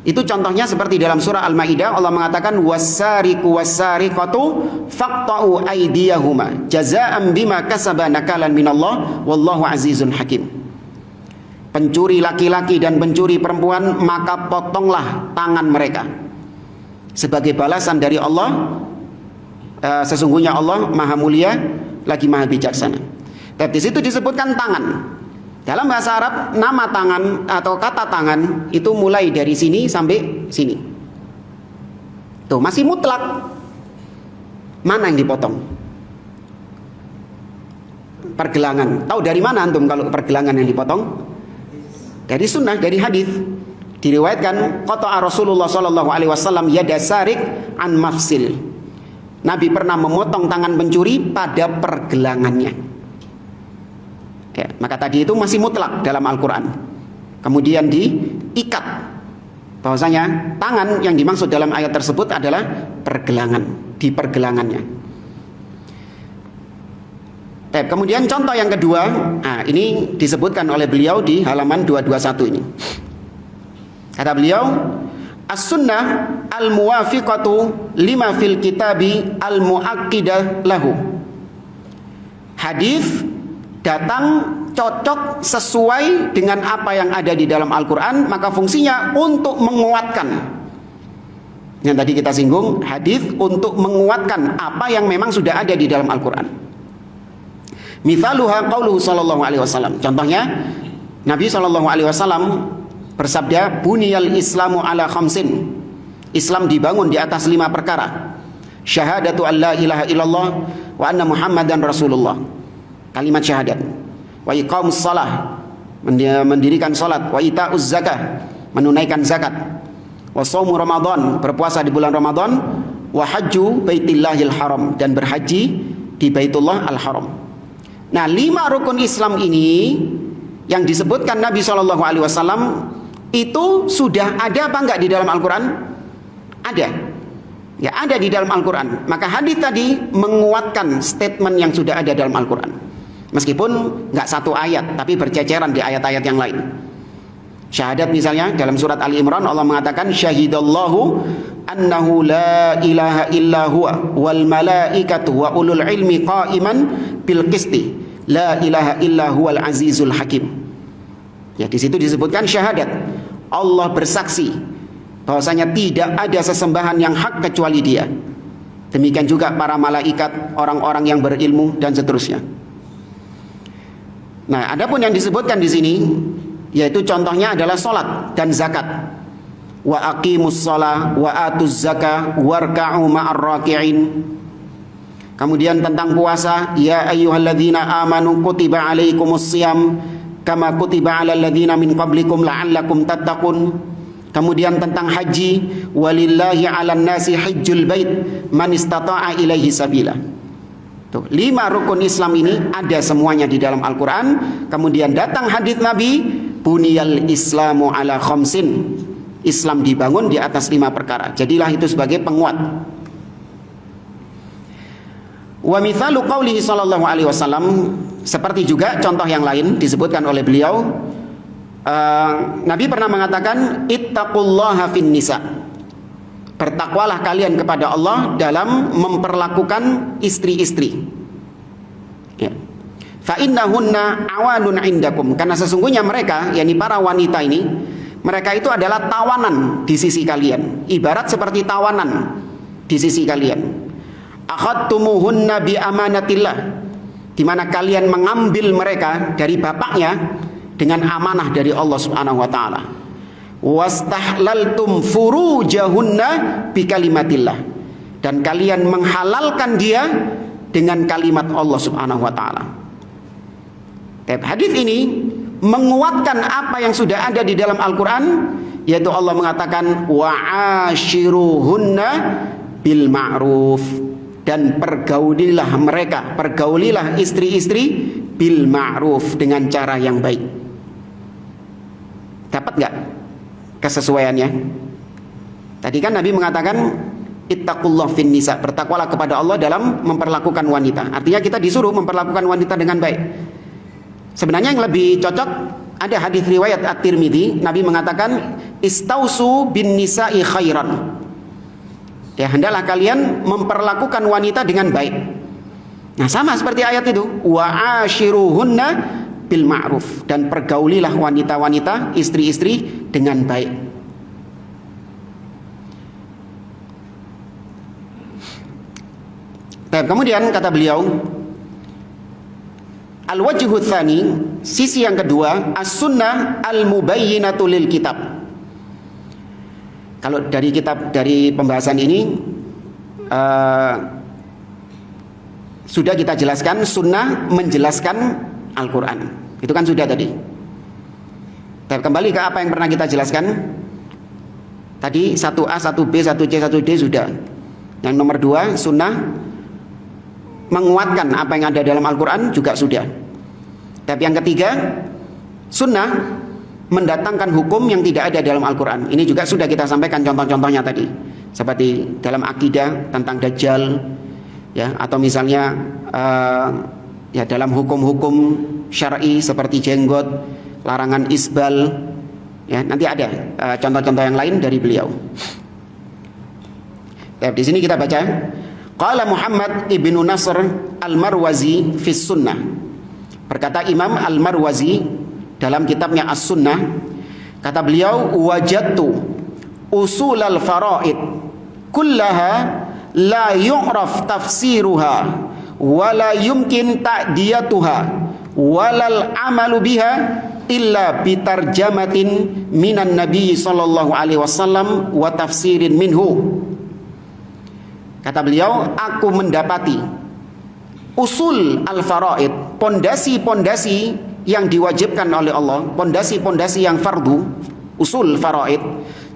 Itu contohnya seperti dalam surah Al-Maidah, Allah mengatakan was-sariqu was-sariqatu faqta'u aydiyahuma jazaa'an bima kasaba nakalan minallah wallahu azizun hakim. Pencuri laki-laki dan pencuri perempuan, maka potonglah tangan mereka. sebagai balasan dari Allah. Sesungguhnya Allah Maha Mulia lagi Maha Bijaksana. Tapi di situ disebutkan tangan. Dalam bahasa Arab, nama tangan atau kata tangan itu mulai dari sini sampai sini. Tuh, masih mutlak. Mana yang dipotong? Pergelangan. Tahu dari mana antum kalau pergelangan yang dipotong? Dari sunnah, dari hadis. Diriwayatkan qata'a Rasulullah sallallahu alaihi wasallam yada sarik an mafsil. Nabi pernah memotong tangan pencuri pada pergelangannya. Ya, maka tadi itu masih mutlak dalam Al-Quran. Kemudian diikat. Bahwasanya tangan yang dimaksud dalam ayat tersebut adalah pergelangan, di pergelangannya. Kemudian contoh yang kedua, ini disebutkan oleh beliau di halaman 221 ini. Kata beliau, as-sunnah al-muwafiqatu lima fil kitabi al-mu'akkidah lahu. Hadis datang cocok sesuai dengan apa yang ada di dalam Al-Quran, maka fungsinya untuk menguatkan. Yang tadi kita singgung, hadis untuk menguatkan apa yang memang sudah ada di dalam Al-Quran. Mithaluha qauluhu sallallahu alaihi wasallam. Contohnya, Nabi sallallahu alaihi wasallam bersabda, buniyal islamu ala khamsin. Islam dibangun di atas 5 perkara. Syahadatu an la ilaha illallah wa anna muhammadan rasulullah. Kalimat syahadat. Wa iqamus shalah, mendirikan salat. Wa ita'uz zakah, menunaikan zakat. Wa shaumu ramadan, berpuasa di bulan Ramadan. Wa hajju baitillahil haram, dan berhaji di Baitullah al-Haram. Nah, 5 rukun Islam ini yang disebutkan Nabi SAW itu sudah ada apa enggak di dalam Al-Quran? Ada. Ya, ada di dalam Al-Quran. Maka hadis tadi menguatkan statement yang sudah ada dalam Al-Quran. Meskipun enggak satu ayat, tapi berceceran di ayat-ayat yang lain. Syahadat misalnya dalam surat Ali Imran, Allah mengatakan syahidallahu annahu la ilaha illa huwa wal malaikatu wa ulul ilmi qa'iman bil qisti la ilaha illa huwal azizul hakim. Ya, di situ disebutkan syahadat. Allah bersaksi bahwasanya tidak ada sesembahan yang hak kecuali Dia. Demikian juga para malaikat, orang-orang yang berilmu, dan seterusnya. Nah, adapun yang disebutkan di sini, yaitu contohnya adalah salat dan zakat. Wa aqimus shalah wa atuz zakah warka'u ma'ar raki'in. Kemudian tentang puasa, ya ayyuhalladzina amanu kutiba alaikumus shiyam kama kutiba alal ladzina min qablikum la'allakum tattaqun. Kemudian tentang haji, walillahi 'alan nasi hajjul bait man istata'a ilaihi sabila. Tuh, 5 rukun Islam ini ada semuanya di dalam Al-Quran. Kemudian datang hadis Nabi, buniyal islamu ala khamsin. Islam dibangun di atas 5 perkara. Jadilah itu sebagai penguat. Wa mithalu qaulihi sallallahu alaihi wasallam, seperti juga contoh yang lain disebutkan oleh beliau, Nabi pernah mengatakan ittaqullaha fin nisa. Bertakwalah kalian kepada Allah dalam memperlakukan istri-istri. Ya. Fa innahunna awanun indakum, karena sesungguhnya mereka, yakni para wanita ini, mereka itu adalah tawanan di sisi kalian, ibarat seperti tawanan di sisi kalian. Akhadtumuhunna bi amanatillah, di mana kalian mengambil mereka dari bapaknya dengan amanah dari Allah Subhanahu wa taala. Wastahlaltum furujahunna bi kalimatillah, dan kalian menghalalkan dia dengan kalimat Allah Subhanahu wa taala. Hadis ini menguatkan apa yang sudah ada di dalam Al-Quran, yaitu Allah mengatakan wa'ashiruhunna bil ma'ruf, dan pergaulilah mereka, pergaulilah istri-istri bil ma'ruf, dengan cara yang baik. Dapat nggak kesesuaiannya? Tadi kan Nabi mengatakan ittaqullah fin nisa, bertakwalah kepada Allah dalam memperlakukan wanita. Artinya kita disuruh memperlakukan wanita dengan baik. Sebenarnya yang lebih cocok ada hadis riwayat At-Tirmidzi, Nabi mengatakan istausu bin nisa'i khairan. Ya, hendaklah kalian memperlakukan wanita dengan baik. Nah, sama seperti ayat itu, wa ashiruhunna bil ma'ruf, dan pergaulilah wanita-wanita, istri-istri dengan baik. Kemudian kata beliau, al-wajhu tsani, sisi yang kedua, as-sunnah al-mubayyinatu lil kitab. Kalau dari pembahasan ini sudah kita jelaskan, sunnah menjelaskan Al-Quran. Itu kan sudah tadi. Kembali ke apa yang pernah kita jelaskan. Tadi 1A, 1B, 1C, 1D sudah. Yang nomor 2, sunnah menguatkan apa yang ada dalam Al-Quran juga sudah. Tapi yang ketiga, sunnah mendatangkan hukum yang tidak ada dalam Al-Quran. Ini juga sudah kita sampaikan contoh-contohnya tadi. Seperti dalam akidah tentang Dajjal, ya, atau misalnya ya dalam hukum-hukum syar'i seperti jenggot, larangan isbal, ya, nanti ada contoh-contoh yang lain dari beliau. Di sini kita baca, qala Muhammad ibnu Nasr al-Marwazi fi sunnah. Berkata Imam al-Marwazi dalam kitabnya As-Sunnah, kata beliau, wajadtu usul al-faraid kullaha la yu'raf tafsiruha wa la yumkin ta'diyatuha walal amalu biha illa bitarjamatin minan nabi sallallahu alaihi wasallam wa tafsirin minhu. Kata beliau, aku mendapati usul al-faraid, pondasi-pondasi yang diwajibkan oleh Allah, pondasi-pondasi yang fardu, usul faraid,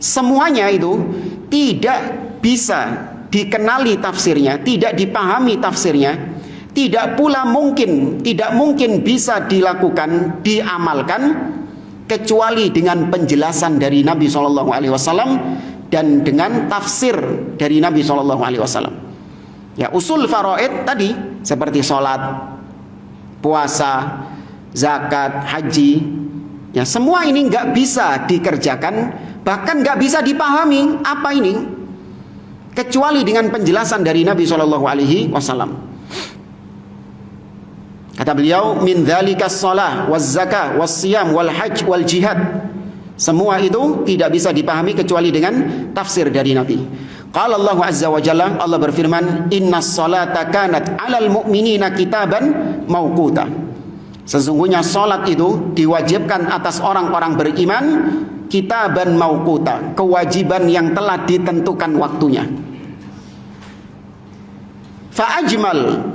semuanya itu tidak bisa dikenali tafsirnya, tidak dipahami tafsirnya, tidak mungkin bisa dilakukan, diamalkan kecuali dengan penjelasan dari Nabi SAW dan dengan tafsir dari Nabi SAW. Ya, usul faraid tadi seperti sholat, puasa, zakat, haji, ya, semua ini nggak bisa dikerjakan, bahkan nggak bisa dipahami apa ini kecuali dengan penjelasan dari Nabi SAW. Kata beliau, min dzalika shalah waz zakah was siyam wal hajj wal jihad. Semua itu tidak bisa dipahami kecuali dengan tafsir dari Nabi. Qala Allah azza wa jalla, Allah berfirman, innas salata kanat 'alal mu'minina kitaban mauquta. Sesungguhnya salat itu diwajibkan atas orang-orang beriman kitaban mauquta, kewajiban yang telah ditentukan waktunya. Fa ajmal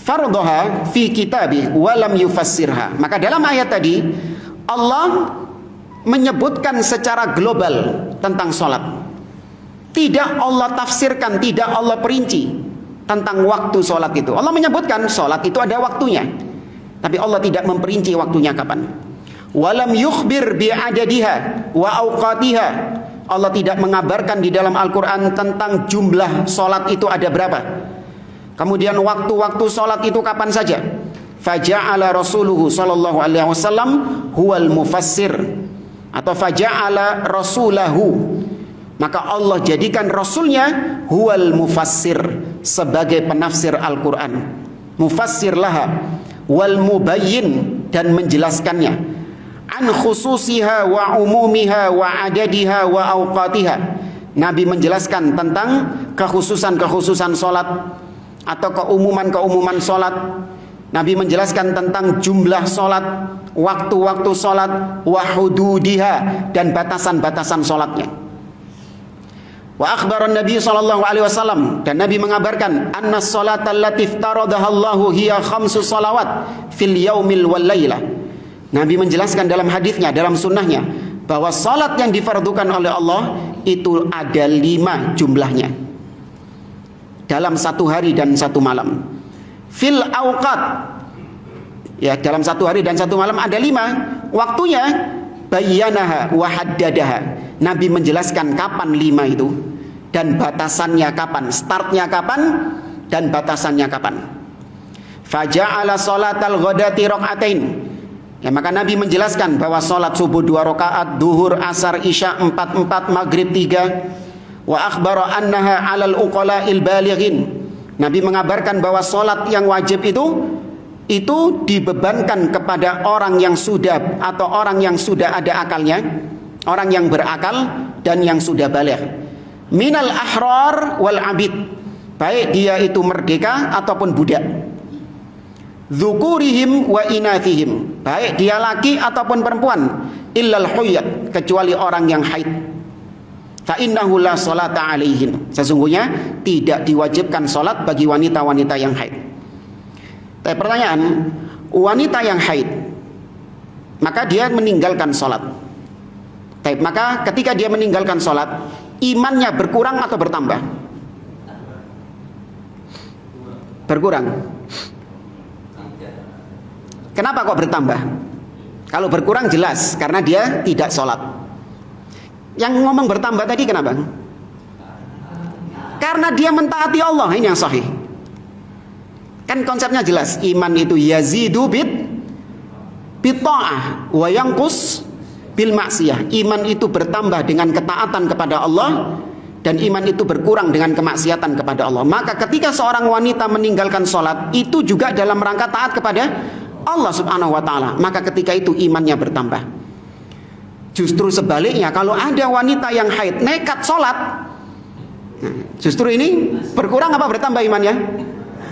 fardhaha fi kitabi wa lam yufassirha. Maka dalam ayat tadi Allah menyebutkan secara global tentang salat. Tidak Allah tafsirkan, tidak Allah perinci tentang waktu salat itu. Allah menyebutkan salat itu ada waktunya, tapi Allah tidak memperinci waktunya kapan. Walam yukhbir bi'adadiha wa awqatiha. Allah tidak mengabarkan di dalam Al-Quran tentang jumlah salat itu ada berapa, kemudian waktu-waktu salat itu kapan saja. Faja'ala rasuluhu sallallahu alaihi wasallam huwal mufassir, atau faja'ala rasulahu, maka Allah jadikan rasulnya huwal mufassir, sebagai penafsir Al-Quran, mufassir laha, wal mubayyin, dan menjelaskannya, an khususiha wa umumiha wa adadiha wa awqatiha. Nabi menjelaskan tentang kekhususan salat atau keumuman salat. Nabi menjelaskan tentang jumlah salat, waktu-waktu salat, wa hududiha, dan batasan-batasan salatnya. Wa akhbaran Nabi sallallahu alaihi wasallam, dan Nabi mengabarkan, anna salata allati iftaradaha Allahu hiya khamsu salawat fil yaumil wal lailah. Nabi menjelaskan dalam hadisnya, dalam sunnahnya, bahwa salat yang difardukan oleh Allah itu ada 5 jumlahnya dalam satu hari dan satu malam. Fil awqat, ya, dalam satu hari dan satu malam ada 5 waktunya. Bayyanaha wa haddadaha, Nabi menjelaskan kapan 5 itu dan batasannya kapan, startnya kapan dan batasannya kapan. Faja'ala salatal ghadati raka'atain, ya, maka Nabi menjelaskan bahwa salat subuh 2 rakaat, duhur, asar, isya 4, maghrib 3. Wa akhbara annaha 'alal uqala'il balighin, Nabi mengabarkan bahwa salat yang wajib itu dibebankan kepada orang yang sudah, atau orang yang sudah ada akalnya, orang yang berakal dan yang sudah baligh. Minal ahrar wal abid, baik dia itu merdeka ataupun budak. Dzukurihim wa inathihim, baik dia laki ataupun perempuan, illal huyat, kecuali orang yang haid. Fa innahu la sholata alaihim, sesungguhnya tidak diwajibkan salat bagi wanita-wanita yang haid. Tapi pertanyaan, wanita yang haid maka dia meninggalkan salat. Tapi maka ketika dia meninggalkan salat, imannya berkurang atau bertambah? Berkurang. Kenapa kok bertambah? Kalau berkurang jelas karena dia tidak sholat. Yang ngomong bertambah tadi kenapa? Karena dia mentaati Allah, ini yang sahih. Kan konsepnya jelas, iman itu yazidu bitta'ah wa yanqus bil maksiyah. Iman itu bertambah dengan ketaatan kepada Allah, dan iman itu berkurang dengan kemaksiatan kepada Allah. Maka ketika seorang wanita meninggalkan sholat, itu juga dalam rangka taat kepada Allah subhanahu wa ta'ala, maka ketika itu imannya bertambah. Justru sebaliknya, kalau ada wanita yang haid nekat sholat, justru ini berkurang apa bertambah imannya?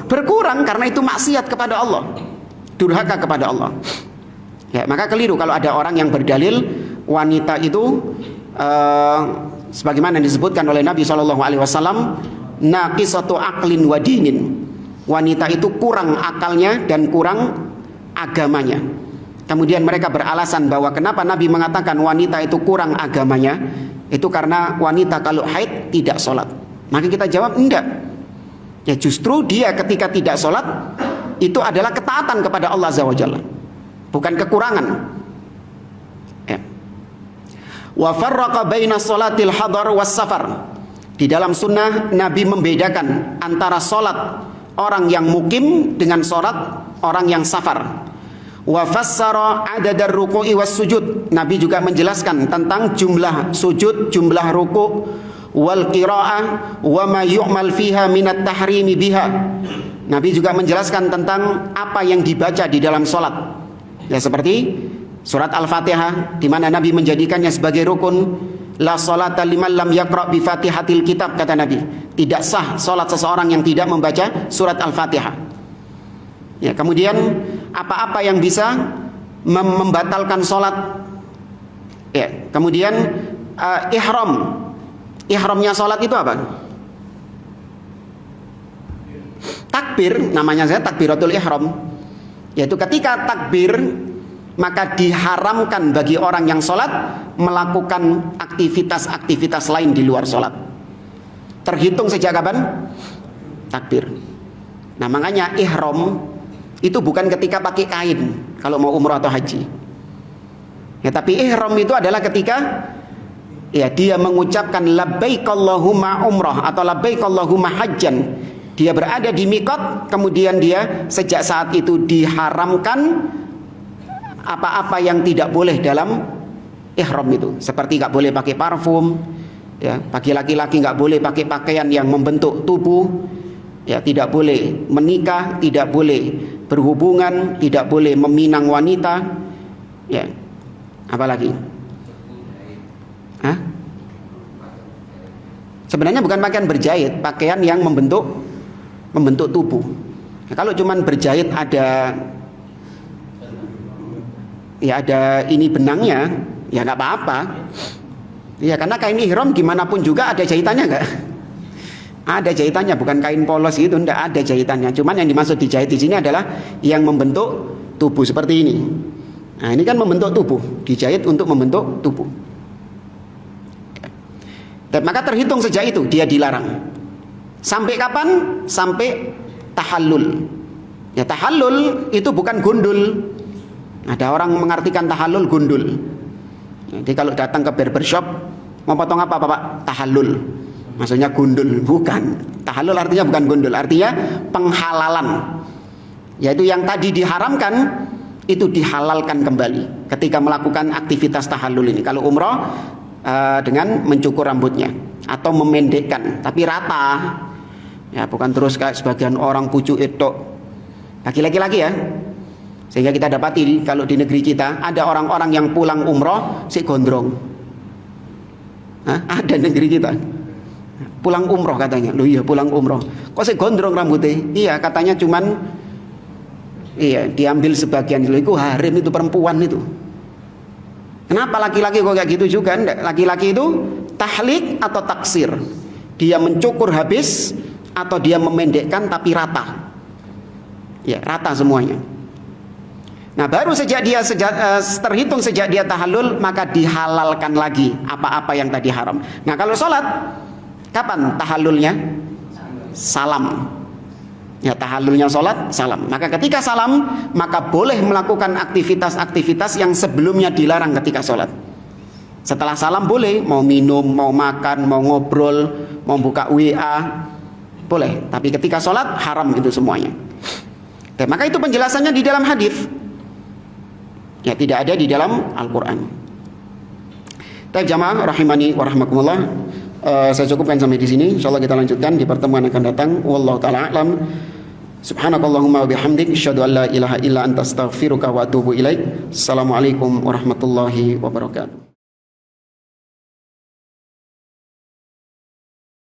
Berkurang, karena itu maksiat kepada Allah, durhaka kepada Allah. Ya, maka keliru kalau ada orang yang berdalil wanita itu sebagaimana disebutkan oleh Nabi SAW, naqisatu aqlin wa dinin, wanita itu kurang akalnya dan kurang agamanya. Kemudian mereka beralasan bahwa kenapa Nabi mengatakan wanita itu kurang agamanya, itu karena wanita kalau haid tidak sholat. Maka kita jawab enggak. Ya, justru dia ketika tidak sholat itu adalah ketaatan kepada Allah Azza wa Jalla, bukan kekurangan. Ya. Wa farraqa baina sholatil hadar was safar. Di dalam sunnah Nabi membedakan antara sholat orang yang mukim dengan sholat orang yang safar. Wa fassara adadar ruku'i was sujud. Nabi juga menjelaskan tentang jumlah sujud, jumlah ruku', wal qira'ah wa ma yu'mal fiha minat tahrimi biha. Nabi juga menjelaskan tentang apa yang dibaca di dalam sholat. Ya, seperti surat Al-Fatihah, di mana Nabi menjadikannya sebagai rukun. La sholata liman lam yaqra' bi fatihatil kitab, kata Nabi. Tidak sah sholat seseorang yang tidak membaca surat Al-Fatihah. Ya, kemudian apa-apa yang bisa membatalkan sholat. Ya, kemudian ihramnya sholat itu apa? Takbir, namanya saya takbiratul ihram. Yaitu ketika takbir, maka diharamkan bagi orang yang sholat melakukan aktivitas-aktivitas lain di luar sholat. Terhitung sejak kapan? Takbir. Nah, makanya ihram itu bukan ketika pakai kain kalau mau umrah atau haji. Ya, tapi ihram itu adalah ketika ya dia mengucapkan labbaik Allahumma umrah atau labbaik Allahumma hajjan. Dia berada di miqat, kemudian dia sejak saat itu diharamkan apa-apa yang tidak boleh dalam ihram itu. Seperti nggak boleh pakai parfum, ya, bagi laki-laki nggak boleh pakai pakaian yang membentuk tubuh, ya, tidak boleh menikah, tidak boleh berhubungan, tidak boleh meminang wanita, ya, apalagi? Hah? Sebenarnya bukan pakaian berjahit, pakaian yang membentuk tubuh. Nah, kalau cuman berjahit ada ini benangnya, ya nggak apa-apa. Ya, karena kain ihram gimana pun juga ada jahitannya nggak? Ada jahitannya, bukan kain polos itu, enggak ada jahitannya. Cuman yang dimaksud dijahit di sini adalah yang membentuk tubuh seperti ini. Nah, ini kan membentuk tubuh, dijahit untuk membentuk tubuh. Dan maka terhitung sejak itu dia dilarang. Sampai kapan? Sampai tahallul. Ya, tahallul itu bukan gundul. Ada orang mengartikan tahallul gundul. Jadi kalau datang ke barbershop, mau potong apa Pak? Tahallul. Maksudnya gundul, bukan. Tahallul artinya bukan gundul, artinya penghalalan. Yaitu yang tadi diharamkan itu dihalalkan kembali ketika melakukan aktivitas tahallul ini. Kalau umroh dengan mencukur rambutnya atau memendekkan, tapi rata. Ya, bukan terus kayak sebagian orang pucuk itu. Bagi laki-laki ya. Sehingga kita dapati kalau di negeri kita ada orang-orang yang pulang umroh si gondrong. Ada negeri kita. Pulang umroh katanya. Loh iya pulang umroh. Kok saya gondrong rambutnya? Iya katanya cuman diambil sebagian itu harem itu perempuan itu. Kenapa laki-laki kok kayak gitu juga? Laki-laki itu tahlik atau taksir. Dia mencukur habis atau dia memendekkan tapi rata. Ya, rata semuanya. Nah, baru terhitung sejak dia tahallul maka dihalalkan lagi apa-apa yang tadi haram. Nah, kalau sholat kapan tahallulnya? Salam. Ya, tahallulnya sholat salam. Maka ketika salam maka boleh melakukan aktivitas-aktivitas yang sebelumnya dilarang ketika sholat. Setelah salam boleh, mau minum, mau makan, mau ngobrol, mau buka WA, boleh. Tapi ketika sholat haram itu semuanya. Dan maka itu penjelasannya di dalam hadis. Ya, tidak ada di dalam Al-Quran. Baik jamaah rahimani wa rahmakumullah. Saya cukupkan sampai di sini. Insyaallah kita lanjutkan di pertemuan akan datang. Wallahu taala a'lam. Subhanakallahumma wa bihamdik asyhadu an la ilaha illa anta astaghfiruka wa atubu ilaik. Assalamualaikum warahmatullahi wabarakatuh.